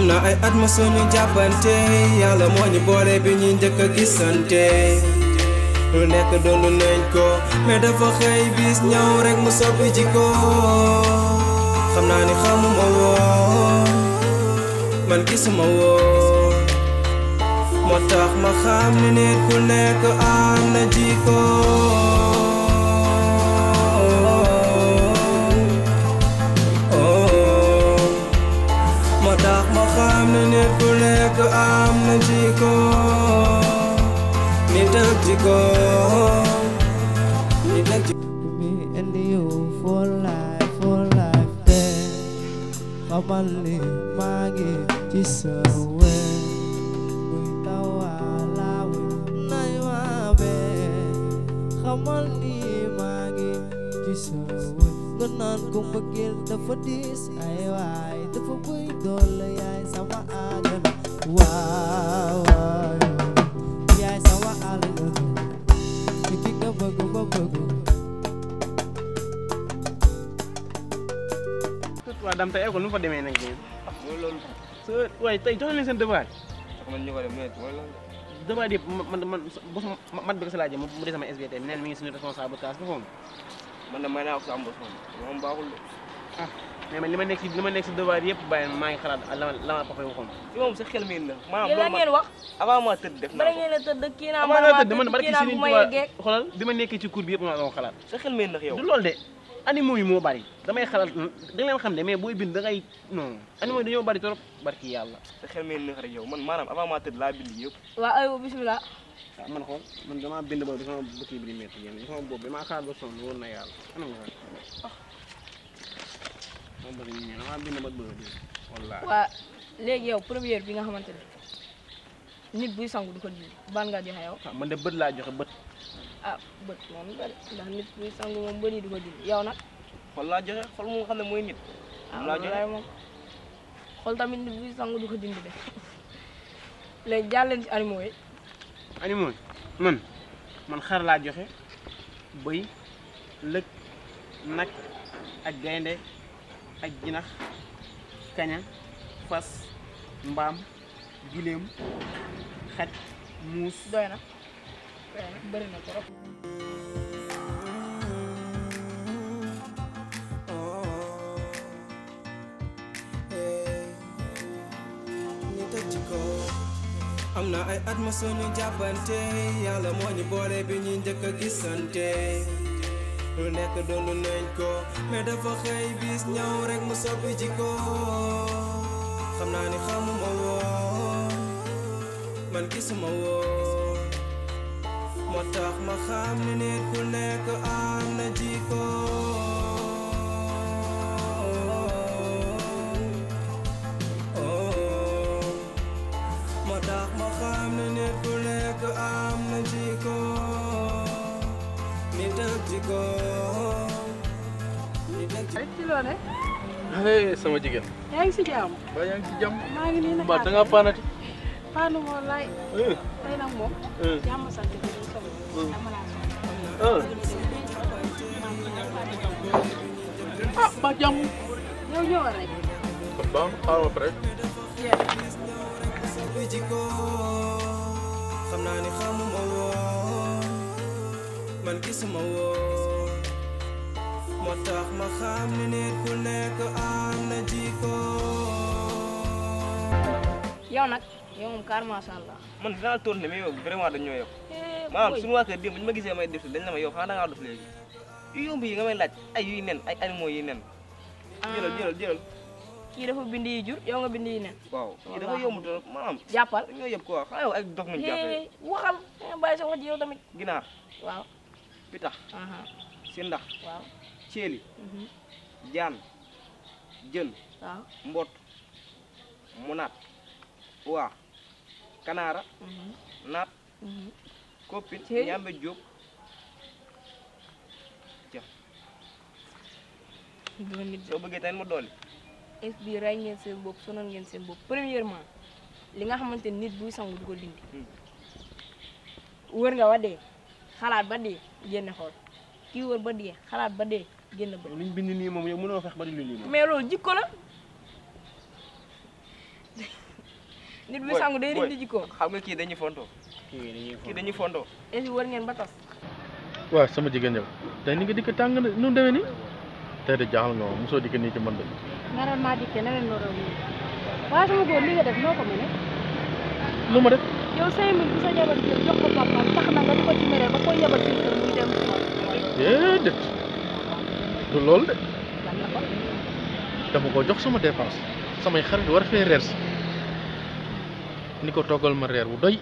na ay at ma sunu jàppante yàlla moo ñu boole bi ñuy njëkk a gisante lu nekk doon nañ ko mais dafa xëy bis ñëw rek mu soppi jikko xam naa ni xamuma woon man gisuma woon moo tax ma xam ni nit ku nekk am na jikko moo tax ma xam ni nit ku nekk am na jikko nit ak jikko nit ak jikko me and you for life then xamal ni maa ngi ci sa wet muy tawalawe nay ma be xamal ni maa ngi ci sa wet nga naan ko mbëggeel dafa diis ay waay dafa bëy doole yaay sama àjjana waaw yaay sama àjjana ki nga bëgg ba bëgg waa dam tey école nu fa demee nag léegi mooy loolu waaye tey jox leen seen devoir man ñu ko def mais mooy loolu devoir yëpp man bi ko sa laajee mu dee sama SVT neen mi ngi suñu responsable classe bi xom man de may naa ko sa embauche moom baaxul de mais man li ma nekk si devoir yëpp bàyyi maa ngi xalaat la ma papa waxoon ci moom sa xel mi la maanaam yéen la ngeen wax avant ma tëdd def naa bari ko ngeen a tëdd kii naa man ma tëdd man barki kii naa bu Serigne ma Touba yeggee xoolal bi ma nekkee ci cours bi yëpp ma doon xalaat sa xel mi ndax yow du loolu de animaux yi moo bari damay xalaat da leen xam ne mais booy bind da ngay non animaux yi dañoo bari trop barki yàlla sa xel mi ndax rek yow man maanaam avant ma tëdd laa bind yëpp waa aywa bismillah waaw man xool man damaa bind boobu sama bëkk bi di métti yéen sama bopp bi maa xaar ba sonn woon na yàlla anam nga sama bëgg ñu damaa bind ba bëgg wallaahi waa léegi yow première bi nga xamante ne nit buy sangu du ko dindi ban nga joxe yow man de bët laa joxe bët ah bët moom bari ndax nit buy sangu moom bëri du ko dindi yow nag xol laa joxe xol mu nga xam ne mooy nit ah laa joxe moom xool tamit nit buy sangu du ko dindi de léegi jàll leen ci animaux yi animaux yi man xar laa joxe bëy lëg nag ak gaynde ak jinax kaña fas mbaam giléem xaj muus doy na bëri na trop am na ay at ma sunu jàppante yàlla moo ñu boole bi ñuy njëkk a gisante lu nekk doon nañ ko mais dafa xëy bis ñëw rek mu soppi jikko xam naa ni xamuma woon man gisuma woon moo tax ma xam ni nit ku nekk am na jikko moo tax ma xam ni nit ku nekk am na jikko nit ak jikko nit ak jikko ci loo ne hey sama jigéen. yaa ngi si jàmm ba yaa ngi ci jàmm. maa ngi nii nag ba da nga paanati. Fane moo lay tey nag moom jàmm sant bi ñu soxla dama laa soxla ah ba jàmm. yow ñëwal rek kon baax na xaaral ma pare. jikko xam naa ni xamuma woon man gisuma woon moo tax ma xam ni nit ku nekk am na jikko yow nag yow moom car macha allah man dinaa tourné mais yow vraiment dañ ñoo yow maanaam suñu waa kër démb bu ñu ma gisee may def dañ la ma yow xanaa da ngaa dof léegi yu yomb yi nga may laaj ay yuy nen ay animaux yi nen jëlal kii dafa bind yi jur yow nga bind yi nen waaw kii dafa yomb trop maanaam jàppal dañ ñoo yëpp quoi xanaa yow ay dof nañ jàppee waxal nga bàyyi sa wax ji yow tamit ginaar waaw pitax aha sindax waaw ceeli jaan jën waaw mbott munaat waa kanaara naat koppin ñambe jóob ja soo bëggee tamit ma dolli es bi rey ngeen seen bopp sonal ngeen seen bopp premièrement li nga xamante ni nit buy sangu du ko dindi wër nga ba dee xalaat ba dee génne xool kii wër ba dee xalaat ba dee génn ba liñ bind nii moom yow mënoo fex ba di lu lii moom mais loolu jikko la nit bu sangu day rëdd jikkoom. xam nga kii dañuy fonto. kii dañuy fonto. est-ce que war ngeen ba tas. waaw sama jigéen yow tey ni nga dikk tàng na nu demee nii tey de jaaxal nga ma mosoo dikk nii ci man de. naroon maa dikkee na leen noroon nii waaye sama góor li nga def noo ko mënee. lu ma def. yow 5000 bu sa jabar jël jox ko papaam tax na nga di ko ci meree ba koy yabal seen kër muy dem si déedéet du loolu de lan la ko. dama ko jox sama dépense samay xarit war fee reer si ni ko toggal ma reer bu doy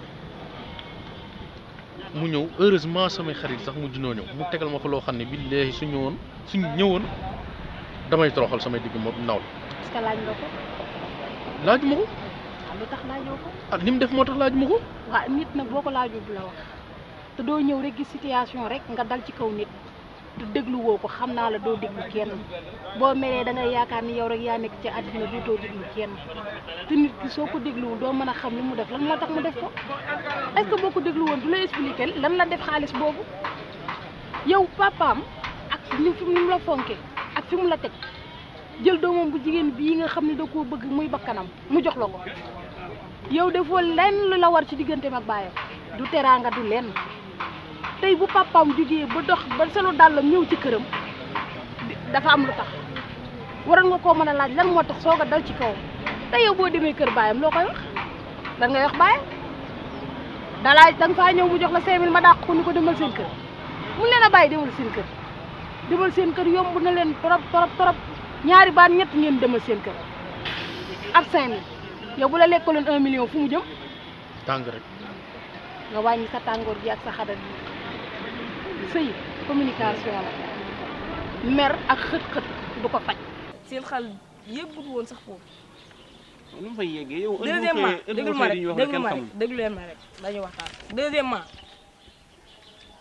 mu ñëw heureusement samay xarit sax mu junoo ñëw mu tegal ma fa loo xam ne billaahi suñu ñëwoon damay toroxal samay digg moo naw est-ce que laaj nga ko. laaju ma ko lu tax laajoo ko. ah ni mu def moo tax laaju ma ko waaw nit nag boo ko laajoo du la wax te doo ñëw rek gis situation rek nga dal ci kaw nit te déglu woo ko xam naa la doo déglu kenn boo meree da ngay yaakaar ni yow rek yaa nekk ci àddina bi doo déglu kenn te nit ki soo ko dégluwul doo mën a xam li mu def lan moo tax mu def ko est-ce que boo ko déglu woon du la expliquer lan la def xaalis boobu yow papaam ak ni mu la fonke ak fi mu la teg jël doomam bu jigéen bii nga xam ne da koo bëgg muy bakkanam mu jox la ko yow defoo lenn lu la war ci digganteem ak baayam du teraanga du lenn tey bu papaam jógee ba dox ba solo dàllam ñëw ci këram dafa am lu tax waroon nga koo mën a laaj lan moo tax soog a dal ci kawam te yow boo demee kër baayam loo koy wax lan ngay wax baayam dalaaj da nga faa ñëw mu jox la 5000 ma dàq ko ni ko demal seen kër mu leen a bàyyi demal seen kër yomb na leen trop ñaari baat ñett ngeen demal seen kër ak 5000 yow bu la lekkaloon 1 million fu mu jëm tàng rek nga wàññi sa tàngoor gi ak sa xadat bi sëy communication la mer ak xët-xët du ko faj. seen xel yëpput woon sax foofu. nu mu fay yeggee yow. deuxièmement déglu leen ma rek dañuy waxtaan. deuxièmement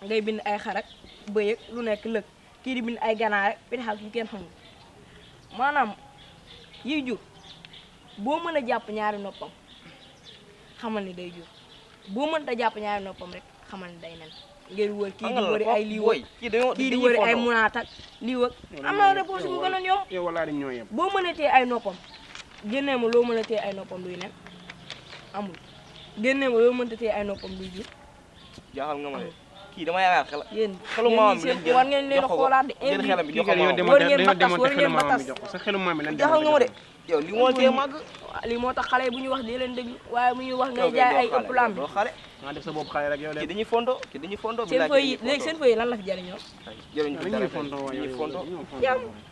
ngay bind ay xarak bëy ak lu nekk lëg kii di bind ay ganaar rek pitaxal yu kenn xamul maanaam yiy jur boo mën a jàpp ñaari noppam xamal ni day jur boo mënta jàpp ñaari noppam rek xamal ni day nen. ngeen wër kii di wëri ay lii wëg kii di wëri ay munaat ak lii wëg am na réponse bu gën a yomb. yow wala ñoo yem. boo mën a téye ay noppam génnee ma loo mën a téye ay noppam luy nen amul génnee ma loo mënta téye ay noppam luy jur. jaaxal nga ma de kii dama yaakaar xel. yéen xelu maam bi seen war ngeen leen a xoolaat de. jël xelam bi jox ko war ngeen ba tas war ngeen ba tas sa xelu maam lan jaaxal nga ma de. yow li moo tee màgg. lii moo tax xale yi bu ñu wax di leen déglu waaye bu ñuy wax ngay jaay ay ëpp lamb doo xale. nga def sa bopp xale rek yow de. kii dañuy fondo seen feuille yi léegi seen feuille yi lan la fi jëriñoo. jëriñ ci dara dañuy fonto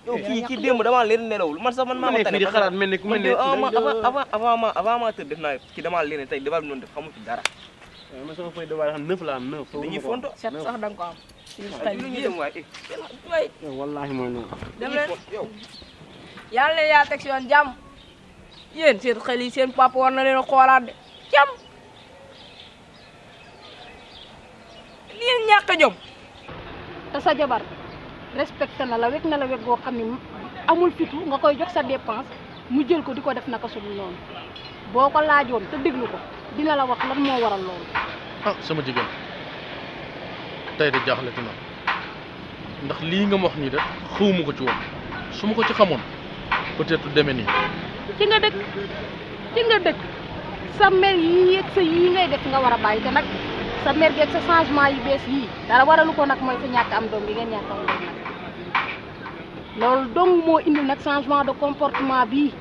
yow kii démb damaa leen nelawul man sax man maa ma tane di xalaat mel ni avant tëdd def naa kii damaa leen tey dafa noonu def xamu ci dara. ma sama feuille de war xam 9 la am 9. dañuy fonto set sax da nga ko am. lu ñu dem waaye waay wallahi mooy noonu. dem leen yàlla leen yaa teg si yoon jàmm yéen seen xel yi seen papa war na leen a xoolaat de jàmm lii ñàkk a jom. te sa jabar respecté na la wekk na la wekk goo xam ne amul fitu nga koy jox sa dépense mu jël ko di ko def naka sudul noonu boo ko laajoon te déglu ko dina la wax lan moo waral loolu. ah sama jigéen tey de jaaxleti na ndax lii nga ma wax nii de xawma ko ci woon su ma ko ci xamoon peut-être du demee nii. ci nga dëkk sa mer yii ak sa yii ngay def nga war a bàyyi te nag sa mer gi ak sa changement yu bees yii dara waralu ko nag mooy sa ñàkk am doom bi ngeen ñàkk am doom nag loolu dong moo indi nag changement de comportement bii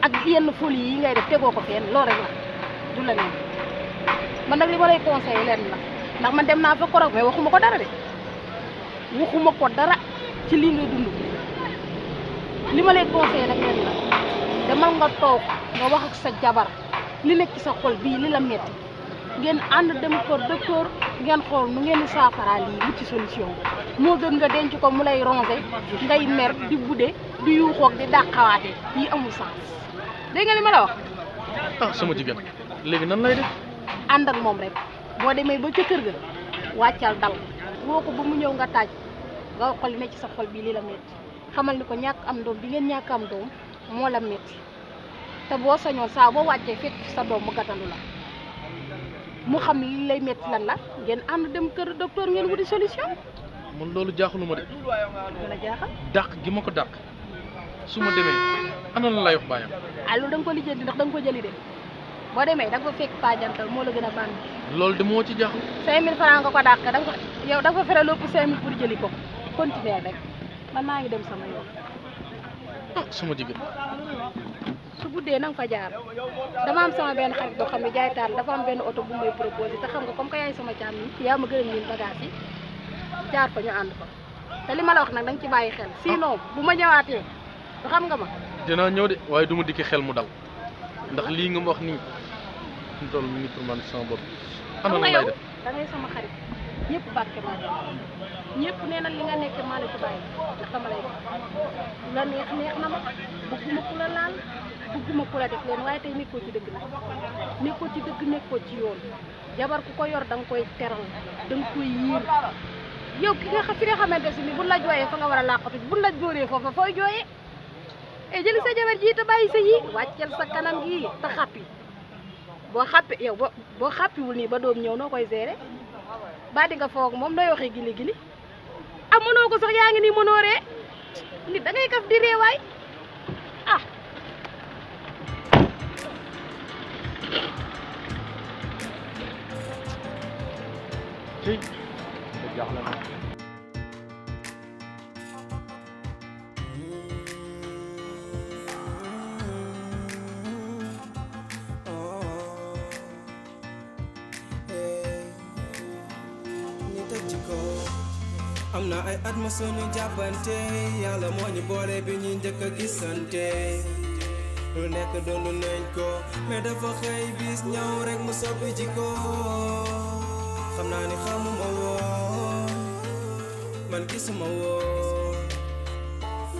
ak yenn folie yi ngay def tegoo ko fenn loolu rek la du la neen man nag li ma lay conseillé leen la ndax man dem naa fa korog mais waxuma ko dara de waxuma ko dara ci lii ngay dund li ma lay conseillé nag leen la demal nga toog nga wax ak sa jabar li nekk ci sa xol bii li la metti ngeen ànd dem ko docteur ngeen xool nu ngeen di saafara lii wut ci solution moo gën nga denc ko mu lay rongé ngay mer di budde di yuuxoog di dàqawaate yi amul sens dégg nga li ma la wax. ah sama jigéen léegi nan lay def. ànd ak moom rek boo demee ba ca kër ga wàccal dal woo ko ba mu ñëw nga taaj nga wax ko li nekk ci sa xol bii li la metti xamal ni ko ñàkk am doom bi ngeen ñàkk am doom moo la metti te boo sañoon saa boo wàccee fekk sa doom mu gàttandu la mu xam li lay metti lan la ngeen ànd dem kër docteur ngeen wuti solution. man loolu jaaxaluma de. dala jaaxal. dàq gi ma ko dàq su ma demee ana la lay wax baayam. ah loolu da nga ko lijjanti ndax da nga ko jëli de boo demee da nga fa fekk Pa Jantal moo la gën a bànn. loolu de moo ci jaaxal. 5000 francs nga ko dàq da nga ko yow da nga fa fere lépp 5000 pour jëli ko continuer rek man maa ngi dem sama yoon. sama jigéen. su guddee na nga fa jaar dama am sama benn xarit boo xam ne jaay taal dafa am benn oto bu may proposé te xam nga comme que yaay sama càmm yaa ma gën a miin bagage yi jaar fa ñu ànd fa te li ma la wax nag da nga ci bàyyi xel sinon bu ma ñëwaatee du xam nga ma. dinaa ñëw de waaye du ma dikki xel mu dal ndax lii nga ma wax nii ñu toll mi ngi pour man sama bopp. xam nga yow da ngay sama xarit ñëpp barke maa ñëpp nee na li nga nekk maa la ci bàyyi ndax dama lay wax la neex na ma bëgguma ku la laal bëgguma ku la def leen waaye tey nekkoo ci dëgg nag nekkoo ci dëgg nekkoo ci yoon jabar ku ko yor da nga koy teral da nga koy yiir yow ki nga fi nga xamante si ni buñ la jooyee fa nga war a làqatu buñ la jóoree foofa fooy jooyee e jëli sa jabar ji te bàyyi sa yi wàccel sa kanam gi te xàppi boo xàppi yow boo xàppiwul nii ba doom ñëw noo koy gérer ba di nga foog moom nooy waxee gili am mënoo ko sax yaa ngi nii mënoo ree nit da ngay kaf di ree waay ah ci jaaxle na. am na ay at ma sunu jàppante yàlla moo ñu boole bi ñuy njëkk a gisante lu nekk doon nañ ko mais dafa xëy bis ñëw rek mu soppi jikko xam naa ni xamuma woon man gisuma woon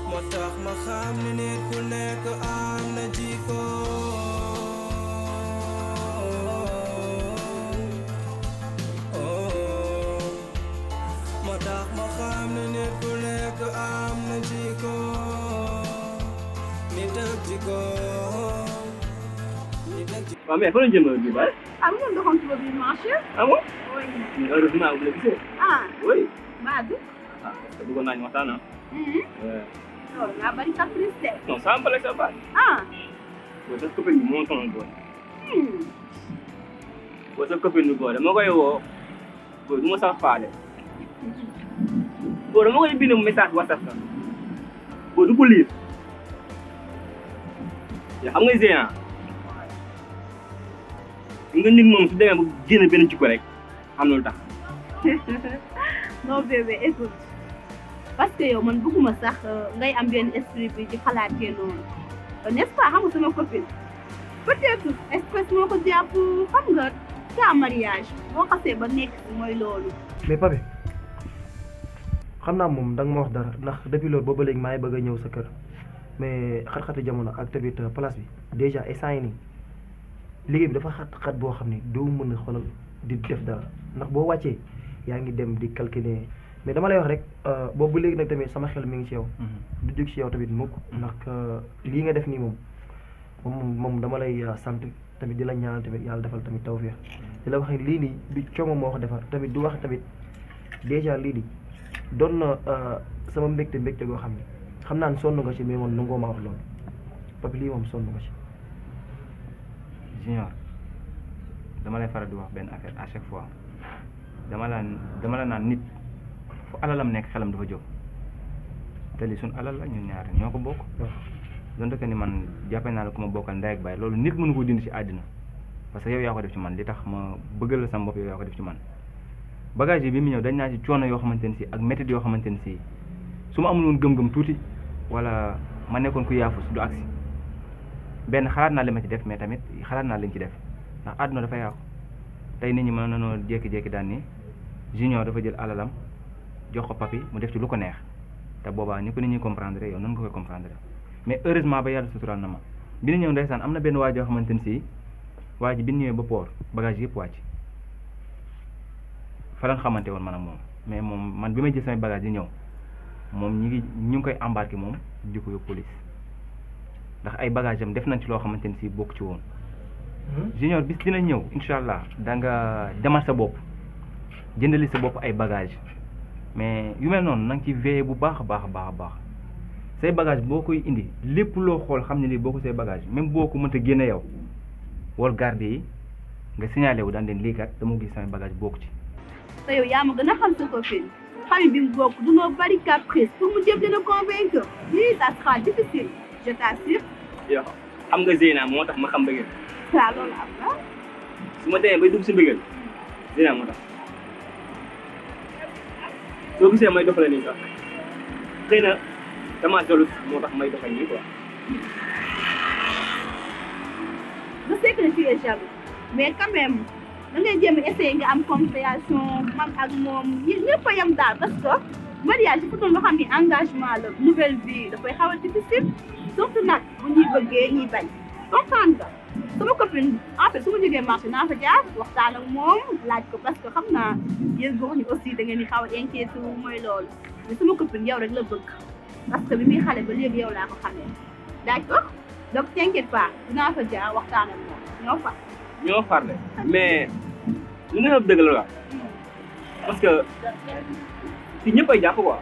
moo tax ma xam ne nit ku nekk am na jikko waaw mais fa la jëm bi ba. ah ñun doxantu ba biir marché. ah bon. oui. heureusement bu la gisee. ah. oui. Badou. ah parce que bëggoon naa ñu waxtaan ah. loolu ngaa bari caprice de. non ça me paraît ça va. ah. boo sa copine bi moo sonal booy. boo sa copine bi booy dama koy woo booy du ma sax faale. boo dama koy bind message WhatsApp sax boo du ko lire. yaa xam nga Zéna nga nit moom su demee ba génn benn jikko rek xam na lu tax. non bébé écoute parce que yow man bëgguma sax ngay am benn esprit bi ci xalaatee noonu n'est-ce pas xam nga sama copine peut-être espèce moo ko jàpp xam nga sa mariage boo xasee ba nekk mooy loolu. mais Pape xam naa moom da nga ma wax dara ndax depuis loolu booba léegi maa ngi bëgg a ñëw sa kër mais xat-xati jamono ak tamit place bi déjà instant yi nii liggéey bi dafa xat-xat boo xam ne doo mën a xoolal di def dara ndax boo wàccee yaa ngi dem di calculer mais dama lay wax rek boobu léegi nag tamit sama xel mi ngi ci yow. du jóg ci yow tamit mukk ndax lii nga def nii moom dama lay sant tamit di la ñaanal tamit yàlla defal tamit tawfeex di la wax ne lii nii du coomo moo ko defar tamit du wax tamit déjà lii nii doon na sama mbégte goo xam ne xam naa ne sonn nga ci mais man nu ngoo ma wax loolu Pape lii moom sonn nga ci. Junior dama lay faral di wax benn affaire à chaque fois dama la naan nit fu alalam nekk xelam dafa jóg te li suñ alal la ñun ñaar ñoo ko bokk. donte que ni man jàppe naa la ku ma bokkal ndey ak baay loolu nit mënu ko dindi ci àddina parce que yow yaa ko def ci man li tax ma bëggal la sama bopp yow yaa ko def ci man bagage yi bi mu ñëw dañ naa ci coono yoo xamante ne si ak méthode yoo xamante ne si su ma amul woon gëm-gëm tuuti wala ma nekkoon ku yaafus du agsi benn xalaat naa li ma ci def mais tamit xalaat naa liñ ci def ndax àdduna dafa yàqu tey nit ñi mën nañoo jékki-jékki daan ni Junior dafa jël alalam jox ko papi mu def ci lu ko neex te boobaa ni ko nit ñi comprendre yow nan nga koy comprendre mais heureusement ba yàlla suturaal na ma bi ñu ñëw ndeysaan am na benn waa joo xamante ne si waa ji bi ñu ñëwee ba port bagage yëpp wàcc fa lañ xamante woon man ak moom mais moom man bi may jël samay bagage yi ñëw moom ñu ngi koy embarqué moom di ko yóbbu police ndax ay bagage am def nañ ci loo xamante ni si bokk ci woon. Junior bis dina ñëw incha allah da nga demal sa bopp jëndali sa bopp ay bagage mais yu mel noonu na nga ci veillé bu baax a baax a baax a baax say bagage boo koy indi lépp loo xool xam ne lii boo ko say bagage même boo ko mënta génne yow wol garde yi nga signalé wu daan leen lii kat dama gis sama bagage bokk ci. te yow yaa ma gën a xam sa copine famille bi mu bokk dunoo bari caprice pour mu jéem leen a convaincre lii ça sera difficile je t'assure. yow xam nga Zeyna moo tax ma xam mbëggeel. waaw loolu am na. su ma demee bay dugg si mbëggeel Zeyna moo tax soo gisee may doxalee nii sax xëy na damaa jollu moo tax may doxal nii quoi. je sais que tu es jaloux mais quand même da ngay jéem a essayer nga am compréhension man ak moom ñëpp a yem daal parce que mariage il faut nga xam ni engagement la nouvelle vie dafay xaw a difficile surtout nag bu ñuy bëggee ñuy bañ comprendre nga sama copine en fait su ma jógee marché naa fa jaar waxtaan ak moom laaj ko parce que xam naa yéen góor ñi aussi da ngeen di xaw a inquiété wu mooy loolu mais sama copine yow rek la bëgg parce que bi muy xale ba léegi yow laa ko xamee d'accord donc t'inquiète pas dinaa fa jaar waxtaan ak moom ñoo far de mais li nga xam dëgg la parce que fi ñëpp ay jàpp quoi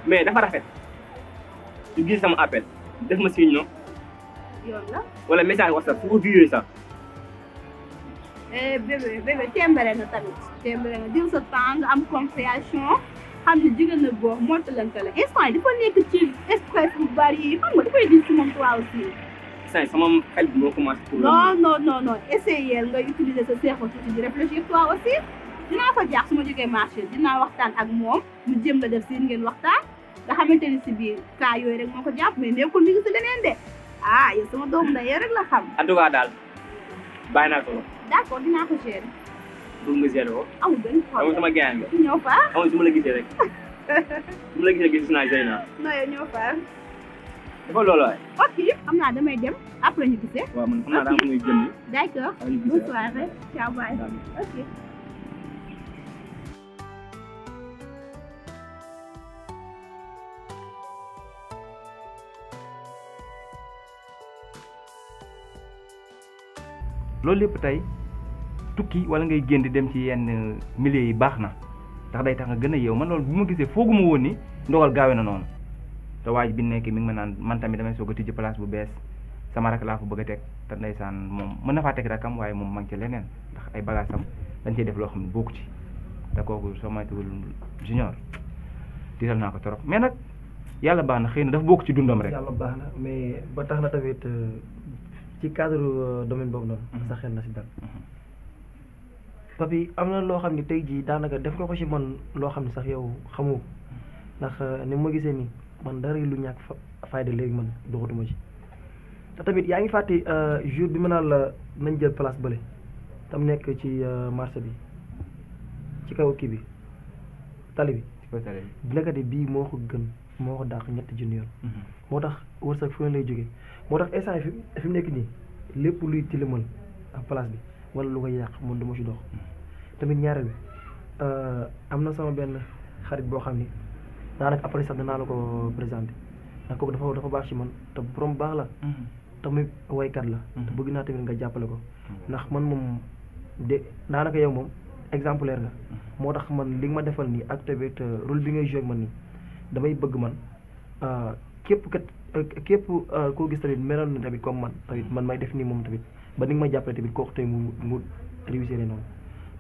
mais dafa rafet ñu gis sama appel def ma signe non yoon la wala message WhatsApp fu ko viewee sax. bébé tembere na tamit tembere na jël sa temps nga am compréhension xam ne jigéen na boo mottalante la instant yi dafa nekk ci stress bu bari yi xam nga dafay di si moom toi aussi. instant sama xel bi moo commencé. non essayer nga utiliser sa cerveau tuuti di réfléchir toi aussi dinaa fa jaax su ma jógee marché dinaa waxtaan ak moom mu jëm la def si ngeen waxtaan nga xamante ni si biir cas yooyu rek moo ko jàpp mais nekkul mi ngi si leneen de ah yow sama doomu ndey yow rek la xam. en tout cas daal bàyyi naa ko. d'accord dinaa ko gérer. pour nga gérer ko. amul benn problème sama gaañ nga. ñëw fa. amul su ma la gisee rek su ma la gisee gis naa Zeyna. non yow ñëw fa. dafa loolu waay. ok xam naa damay dem après ñu gisee. waaw man xam naa daa am muy jënd. d'accord bonne soirée. ciao bye. ok. loolu lépp tey tukki wala ngay génn di dem ci yenn milieu yi baax na ndax day tax nga gën a yeew man loolu bu ma gisee fooguma woon ni ndogal gaawe na noonu te waaj bi nekk mi ngi ma naan man tamit damay soog a tijji place bu bees sama rak laa fa bëgg a teg te ndeysaan moom mën na faa teg rakam waaye moom ma ngi ci leneen ndax ay bagage am dañ cey def loo xam ne bokku ci te kooku soo moytuwul junior tiital naa ko trop mais nag yàlla baax na xëy na dafa bokk ci dundam rek. yàlla baax na mais ba tax na tamit ci cadre domaine boobu noonu. sa xel na si dal. papi am na loo xam ne tey jii daanaka def nga ko ci man loo xam ne sax yow xamoo ndax ni ma gisee nii man dara lu ñàkk fayda léegi man doxatuma ci. te tamit yaa ngi fàtte jour bi ma naan la nañ jël place bële tam nekk ci marché bi ci kaw kii bi tali bi. ci kaw tali bi nekkati bii moo ko gën moo ko dàq ñetti junni yoon. moo tax wërsëg fu ne lay jógee moo tax instant fi mu nekk nii lépp luy tilimal ak place bi wala lu ko yàq man du ma ci dox. tamit ñaareel bi am na sama benn xarit boo xam ni daanaka après sax danaa la ko présenté ndax kooku dafa baax ci man te borom baax la. tamit waykat la. te bëgg naa tamit nga jàppale ko. ndax man moom de daanaka yow moom exemplaire nga. moo tax man li nga ma defal nii ak tamit rôle bi ngay joué ak man nii damay bëgg man képp koo gis tamit meloon na tamit comme man tamit man may def nii moom tamit ba ni nga ma jàppale tamit kooku tamit mu réussir noonu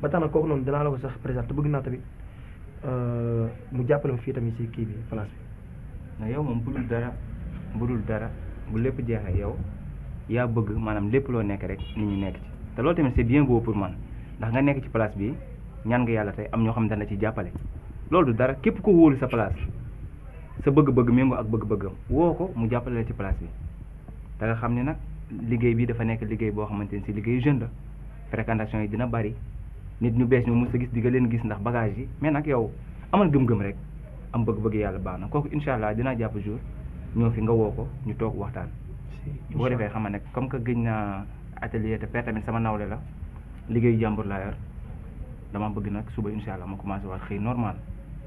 ba tax na kooku noonu danaa la ko sax présenté te bëgg naa tamit mu jàppale ma fii tamit si kii bi place bi. na yow moom bu dul dara bu lépp jeexee yow yaa bëgg maanaam lépp loo nekk rek nit ñi nekk ci te loolu tamit c'est bien beau pour man ndax nga nekk ci place bi ñaan nga yàlla tey am ñoo xam ne dana ci jàppale loolu du dara képp ko wóolu sa place sa bëgg-bëgg méngoo ak bëgg-bëggam woo ko mu jàppale la ci place bi da nga xam ne nag liggéey bi dafa nekk liggéey boo xamante ni si liggéeyu jeune la fréquentation yi dina bari nit ñu bees ñu mës a gis di nga leen gis ndax bagage yi mais nag yow amal gëm-gëm rek am bëgg-bëgg yàlla baax na kooku incha allah dinaa jàpp jour ñoo fi nga woo ko ñu toog waxtaan bu ko defee xam nga nag comme que gëj naa atelier te père tamit sama nawle la liggéeyu jàmbur laa yor dama bëgg nag suba incha allah ma commencé waat xëy normal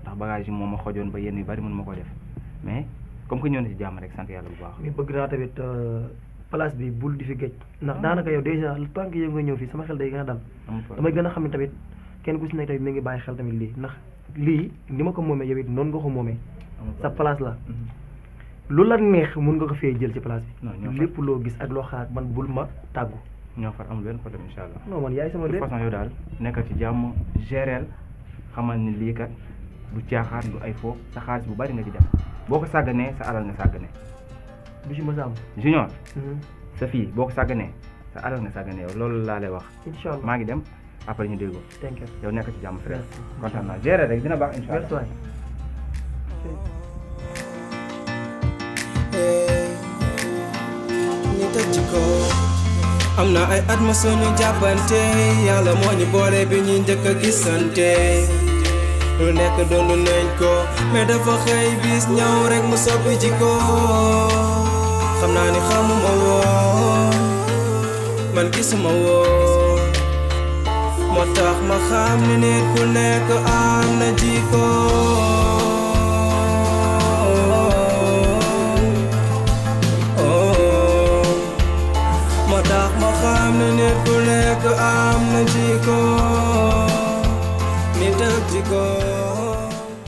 ndax bagage yi moom ma xojoon ba yenn yu bari mën ma ko def mais comme que ñëw na ci jàmm rek sant yàlla bu baax. mais bëgg naa tamit place bi bul di fi géej ndax daanaka yow déjà le temps que yow nga ñëw fii sama xel day gën a dal damay gën a xam ne tamit kenn ku si nekk tamit mi ngi bàyyi xel tamit lii ndax lii ni ma ko moomee yow it noonu nga ko moomee sa place la lu la neex mun nga ko fee jël ci place bi lépp loo gis ak loo xalaat man bul ma tàggu ñoo far amul benn problème incha allah. non man yaay sama de toute façon yow daal nekkal ci jàmm géreel xamal ni lii kat du caaxaan du ay foofu sa xaalis bu bari nga ci def boo ko sàgganee sa alal nga sàgganee. du ci mës a am. junior. sa fii boo ko sàgganee sa alal nga sàgganee yow loolu laa lay wax. incha allah maa ngi dem après ñu déggoo. thank you yow nekk ci jàmm frère. kontaan naa géreel rek dina baax incha allah. ñu tëj ci ko am na ay at ma suñu jàppante yàlla moo ñu boole bi ñuy njëkk a gisante lu nekk doonu nañ ko mais dafa xëy bis ñëw rek mu soppi ji ko xam naa ni xamuma woon man gisuma woon moo tax ma xam ni nit ku nekk am na ji ko